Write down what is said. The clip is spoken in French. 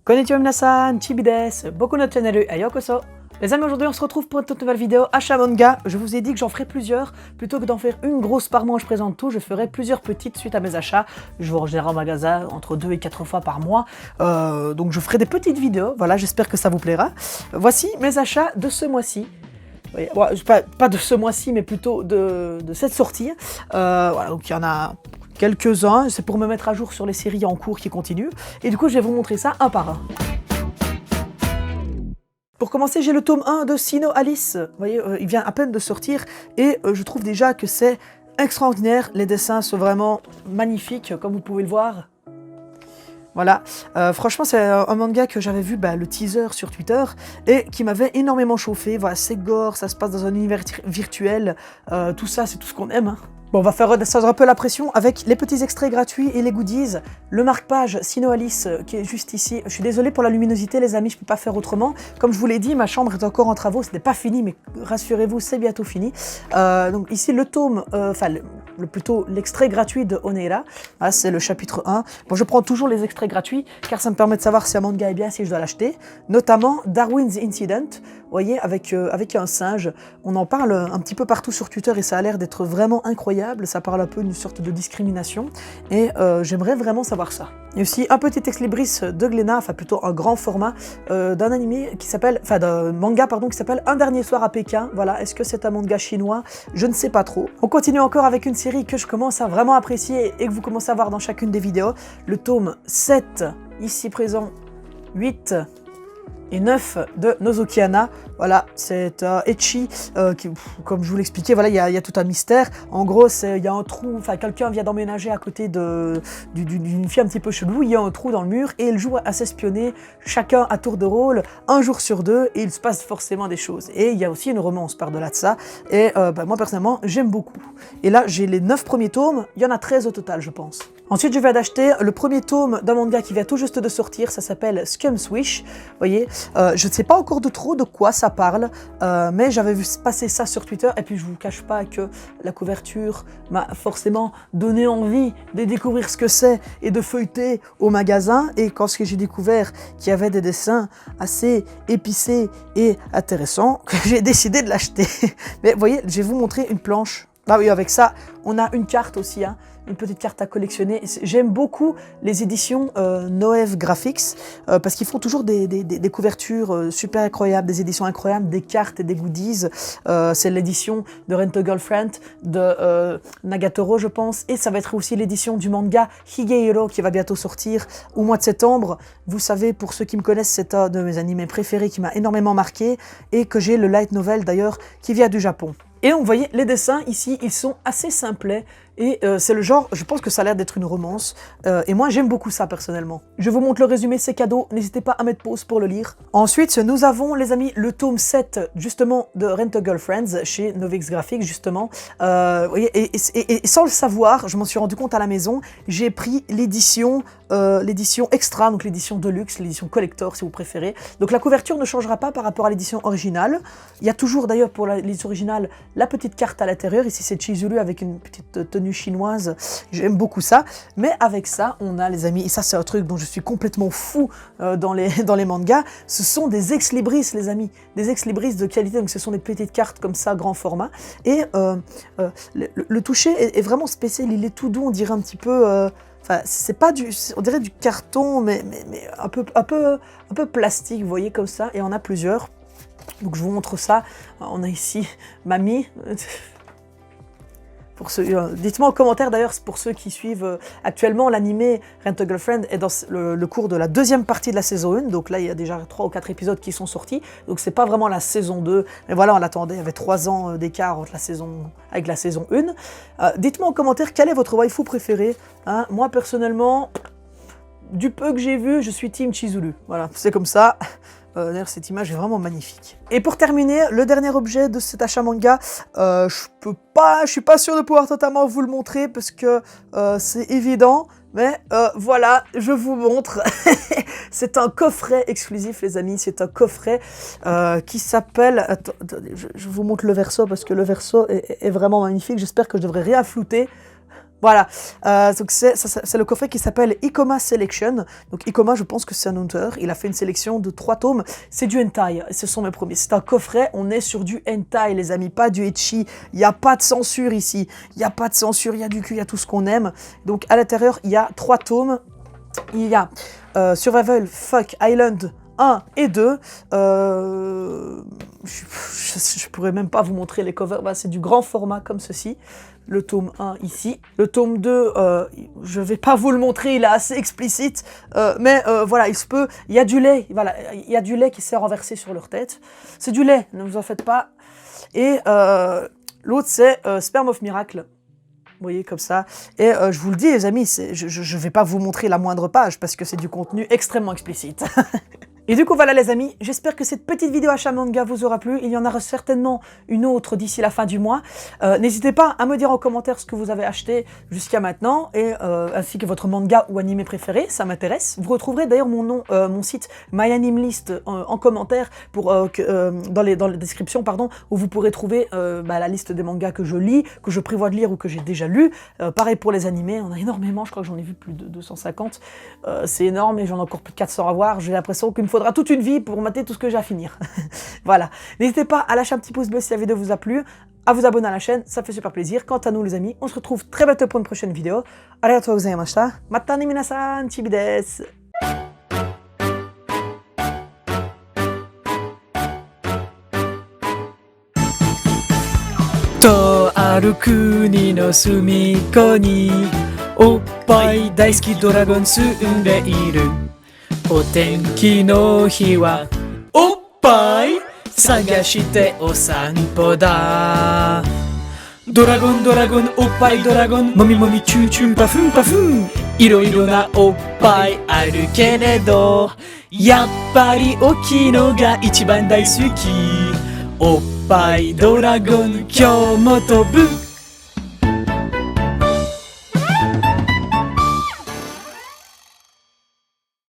Konnichiwa minasan, Chibi desu, boku no channel a yokoso. Les amis, aujourd'hui on se retrouve pour une toute nouvelle vidéo achat manga. Je vous ai dit que j'en ferai plusieurs. Plutôt que d'en faire une grosse par mois où je présente tout, je ferai plusieurs petites suite à mes achats. Je vous reviendrai en magasin entre 2 et 4 fois par mois. Donc je ferai des petites vidéos, voilà, j'espère que ça vous plaira. Voici mes achats de ce mois-ci. Bon, pas de ce mois-ci, mais plutôt de cette sortie. Voilà, donc il y en a quelques-uns, c'est pour me mettre à jour sur les séries en cours qui continuent. Et du coup, je vais vous montrer ça un par un. Pour commencer, j'ai le tome 1 de Sinnoh Alice. Vous voyez, il vient à peine de sortir et je trouve déjà que c'est extraordinaire. Les dessins sont vraiment magnifiques, comme vous pouvez le voir. Voilà, franchement c'est un manga que j'avais vu le teaser sur Twitter et qui m'avait énormément chauffé. Voilà, c'est gore, ça se passe dans un univers virtuel, tout ça c'est tout ce qu'on aime. Hein. Bon, on va faire redescendre un peu la pression avec les petits extraits gratuits et les goodies. Le marque-page Sinnoh Alice qui est juste ici. Je suis désolé pour la luminosité les amis, je peux pas faire autrement. Comme je vous l'ai dit, ma chambre est encore en travaux, ce n'est pas fini, mais rassurez-vous, c'est bientôt fini. Donc ici le tome, plutôt l'extrait gratuit de Oneira. Ah, c'est le chapitre 1. Bon, je prends toujours les extraits gratuits car ça me permet de savoir si un manga est bien, si je dois l'acheter. Notamment Darwin's Incident, vous voyez, avec un singe. On en parle un petit peu partout sur Twitter et ça a l'air d'être vraiment incroyable. Ça parle un peu d'une sorte de discrimination et j'aimerais vraiment savoir ça. Il y a aussi un petit ex-libris de Glénat, enfin plutôt un grand format d'un animé qui s'appelle, d'un manga pardon, qui s'appelle Un dernier soir à Pékin. Voilà, est-ce que c'est un manga chinois? Je ne sais pas trop. On continue encore avec une série que je commence à vraiment apprécier et que vous commencez à voir dans chacune des vidéos. Le tome 7, ici présent, 8 et 9 de Nozoki-hana. Voilà, c'est ecchi qui, comme je vous l'expliquais, voilà, il y a tout un mystère. En gros, il y a un trou, enfin quelqu'un vient d'emménager à côté d'une fille un petit peu chelou, il y a un trou dans le mur et ils jouent à s'espionner, chacun à tour de rôle, un jour sur deux, et il se passe forcément des choses. Et il y a aussi une romance par-delà de ça, et moi personnellement, j'aime beaucoup. Et là, j'ai les 9 premiers tomes, il y en a 13 au total, je pense. Ensuite, je viens d'acheter le premier tome d'un manga qui vient tout juste de sortir, ça s'appelle Scum's Wish. Vous voyez, je ne sais pas encore de quoi ça parle, mais j'avais vu passer ça sur Twitter, et puis je vous cache pas que la couverture m'a forcément donné envie de découvrir ce que c'est et de feuilleter au magasin. Et quand j'ai découvert qu'il y avait des dessins assez épicés et intéressants, j'ai décidé de l'acheter. Mais vous voyez, je vais vous montrer une planche. Ah oui, avec ça, on a une carte aussi, hein. Une petite carte à collectionner. J'aime beaucoup les éditions Noev Graphics parce qu'ils font toujours des couvertures super incroyables, des éditions incroyables, des cartes et des goodies. C'est l'édition de Rent a Girlfriend de Nagatoro, je pense, et ça va être aussi l'édition du manga Higehiro qui va bientôt sortir au mois de septembre. Vous savez, pour ceux qui me connaissent, c'est un de mes animés préférés qui m'a énormément marqué et que j'ai le light novel d'ailleurs qui vient du Japon. Et vous voyez, les dessins ici, ils sont assez simplets. Et c'est le genre, je pense que ça a l'air d'être une romance. Et moi, j'aime beaucoup ça, personnellement. Je vous montre le résumé, c'est cadeau. N'hésitez pas à mettre pause pour le lire. Ensuite, nous avons, les amis, le tome 7, justement, de Rent a Girlfriend, chez Novix Graphics, justement. Et sans le savoir, je m'en suis rendu compte à la maison, j'ai pris l'édition extra, donc l'édition deluxe, l'édition collector, si vous préférez. Donc la couverture ne changera pas par rapport à l'édition originale. Il y a toujours, d'ailleurs, pour l'édition originale, la petite carte à l'intérieur. Ici, c'est Chizuru avec une petite tenue chinoise, j'aime beaucoup ça, mais avec ça, on a les amis, et ça c'est un truc dont je suis complètement fou dans les mangas, ce sont des ex-libris les amis, des ex-libris de qualité, donc ce sont des petites cartes comme ça, grand format, et le toucher est vraiment spécial, il est tout doux, on dirait un petit peu... Enfin, c'est pas on dirait du carton, mais un peu plastique, vous voyez, comme ça, et on a plusieurs. Donc je vous montre ça, on a ici Mamie... dites-moi en commentaire d'ailleurs, pour ceux qui suivent actuellement l'animé Rent a Girlfriend est dans le cours de la deuxième partie de la saison 1, donc là il y a déjà 3 ou 4 épisodes qui sont sortis, donc c'est pas vraiment la saison 2, mais voilà, on l'attendait, il y avait 3 ans d'écart entre avec la saison 1. Dites-moi en commentaire quel est votre waifu préféré, hein. Moi personnellement, du peu que j'ai vu, je suis team Chizuru, voilà, c'est comme ça. D'ailleurs, cette image est vraiment magnifique. Et pour terminer, le dernier objet de cet achat manga, je suis pas sûr de pouvoir totalement vous le montrer parce que c'est évident, mais voilà, je vous montre. C'est un coffret exclusif, les amis. C'est un coffret qui s'appelle... Attendez, je vous montre le verso parce que le verso est vraiment magnifique. J'espère que je devrais rien flouter. Voilà, donc c'est le coffret qui s'appelle Ikoma Selection. Donc Ikoma, je pense que c'est un auteur, il a fait une sélection de 3 tomes, c'est du hentai, ce sont mes premiers. C'est un coffret, on est sur du hentai les amis, pas du ecchi, il n'y a pas de censure ici, il n'y a pas de censure, il y a du cul, il y a tout ce qu'on aime. Donc à l'intérieur, il y a 3 tomes, il y a Survival Fuck Island 1 et 2. Je pourrais même pas vous montrer les covers, bah, c'est du grand format comme ceci. Le tome 1 ici. Le tome 2, je vais pas vous le montrer, il est assez explicite, mais voilà, il se peut, il y a du lait, voilà, il y a du lait qui s'est renversé sur leur tête. C'est du lait, ne vous en faites pas. Et l'autre c'est Sperm of Miracle. Vous voyez, comme ça. Et je vous le dis les amis, je vais pas vous montrer la moindre page parce que c'est du contenu extrêmement explicite. Et du coup voilà les amis, j'espère que cette petite vidéo achat manga vous aura plu, il y en aura certainement une autre d'ici la fin du mois. N'hésitez pas à me dire en commentaire ce que vous avez acheté jusqu'à maintenant, et ainsi que votre manga ou animé préféré, ça m'intéresse. Vous retrouverez d'ailleurs mon site MyAnimeList en commentaire, pour, dans les descriptions, pardon, où vous pourrez trouver la liste des mangas que je lis, que je prévois de lire ou que j'ai déjà lu. Pareil pour les animés, on a énormément, je crois que j'en ai vu plus de 250, c'est énorme, et j'en ai encore plus de 400 à voir. J'ai l'impression qu'il me faudra toute une vie pour mater tout ce que j'ai à finir. Voilà. N'hésitez pas à lâcher un petit pouce bleu si la vidéo vous a plu, à vous abonner à la chaîne, ça fait super plaisir. Quant à nous les amis, on se retrouve très bientôt pour une prochaine vidéo. Arigatou gozaimashita. Mata ne minasan, chibi desu. とある国の隅っこにおっぱい大好きドラゴン住んでいる。お天気の日はおっぱい探してお散歩だ。ドラゴンドラゴンおっぱいドラゴンもみもみチューチューパフンパフン。いろいろなおっぱいあるけれどやっぱり大きいのが一番大好き。おっぱいドラゴン今日も飛ぶ。